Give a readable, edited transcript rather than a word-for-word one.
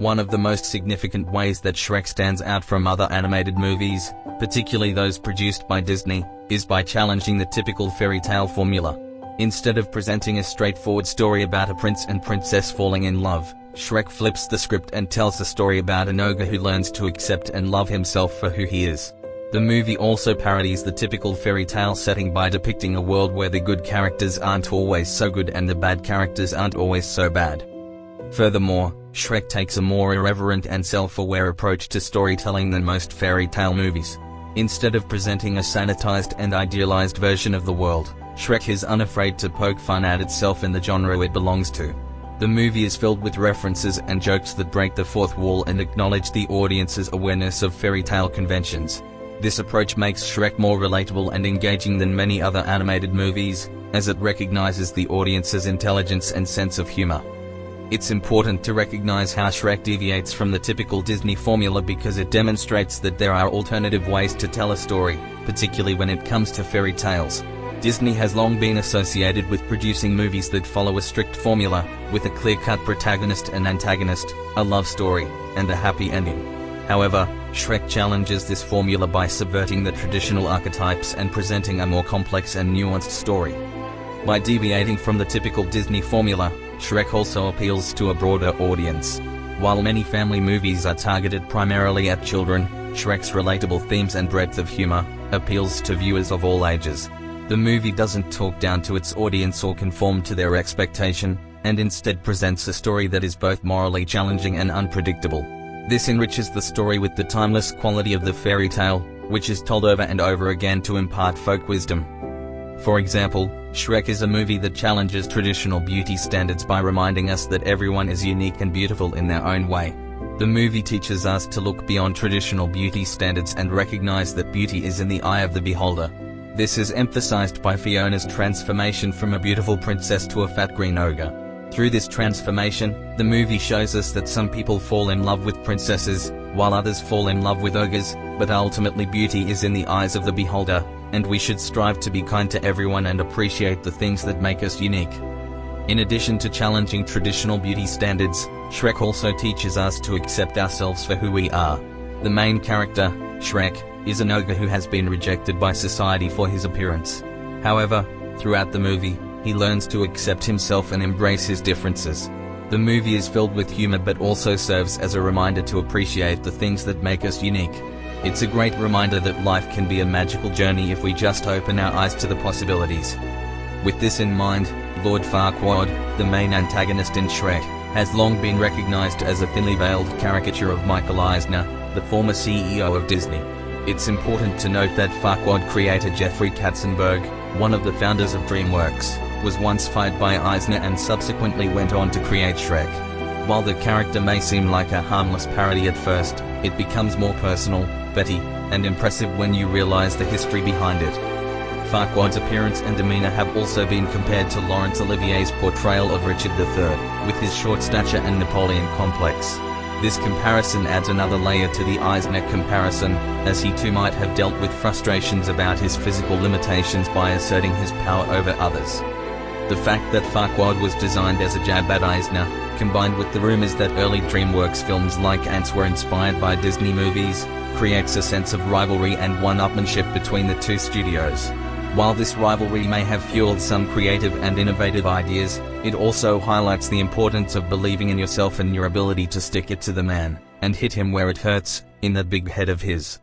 One of the most significant ways that Shrek stands out from other animated movies, particularly those produced by Disney, is by challenging the typical fairy tale formula. Instead of presenting a straightforward story about a prince and princess falling in love, Shrek flips the script and tells a story about an ogre who learns to accept and love himself for who he is. The movie also parodies the typical fairy tale setting by depicting a world where the good characters aren't always so good and the bad characters aren't always so bad. Furthermore, Shrek takes a more irreverent and self-aware approach to storytelling than most fairy tale movies. Instead of presenting a sanitized and idealized version of the world, Shrek is unafraid to poke fun at itself in the genre it belongs to. The movie is filled with references and jokes that break the fourth wall and acknowledge the audience's awareness of fairy tale conventions. This approach makes Shrek more relatable and engaging than many other animated movies, as it recognizes the audience's intelligence and sense of humor. It's important to recognize how Shrek deviates from the typical Disney formula because it demonstrates that there are alternative ways to tell a story, particularly when it comes to fairy tales. Disney has long been associated with producing movies that follow a strict formula, with a clear-cut protagonist and antagonist, a love story, and a happy ending. However, Shrek challenges this formula by subverting the traditional archetypes and presenting a more complex and nuanced story. By deviating from the typical Disney formula, Shrek also appeals to a broader audience. While many family movies are targeted primarily at children, Shrek's relatable themes and breadth of humor appeals to viewers of all ages. The movie doesn't talk down to its audience or conform to their expectation, and instead presents a story that is both morally challenging and unpredictable. This enriches the story with the timeless quality of the fairy tale, which is told over and over again to impart folk wisdom. For example, Shrek is a movie that challenges traditional beauty standards by reminding us that everyone is unique and beautiful in their own way. The movie teaches us to look beyond traditional beauty standards and recognize that beauty is in the eye of the beholder. This is emphasized by Fiona's transformation from a beautiful princess to a fat green ogre. Through this transformation, the movie shows us that some people fall in love with princesses, while others fall in love with ogres, but ultimately beauty is in the eyes of the beholder, and we should strive to be kind to everyone and appreciate the things that make us unique. In addition to challenging traditional beauty standards, Shrek also teaches us to accept ourselves for who we are. The main character, Shrek, is an ogre who has been rejected by society for his appearance. However, throughout the movie, he learns to accept himself and embrace his differences. The movie is filled with humor but also serves as a reminder to appreciate the things that make us unique. It's a great reminder that life can be a magical journey if we just open our eyes to the possibilities. With this in mind, Lord Farquaad, the main antagonist in Shrek, has long been recognized as a thinly veiled caricature of Michael Eisner, the former CEO of Disney. It's important to note that Farquaad creator Jeffrey Katzenberg, one of the founders of DreamWorks, was once fired by Eisner and subsequently went on to create Shrek. While the character may seem like a harmless parody at first, it becomes more personal, witty, and impressive when you realize the history behind it. Farquaad's appearance and demeanor have also been compared to Laurence Olivier's portrayal of Richard III, with his short stature and Napoleon complex. This comparison adds another layer to the Eisner comparison, as he too might have dealt with frustrations about his physical limitations by asserting his power over others. The fact that Farquaad was designed as a jab at Eisner, combined with the rumors that early DreamWorks films like Ants were inspired by Disney movies, creates a sense of rivalry and one-upmanship between the two studios. While this rivalry may have fueled some creative and innovative ideas, it also highlights the importance of believing in yourself and your ability to stick it to the man, and hit him where it hurts, in that big head of his.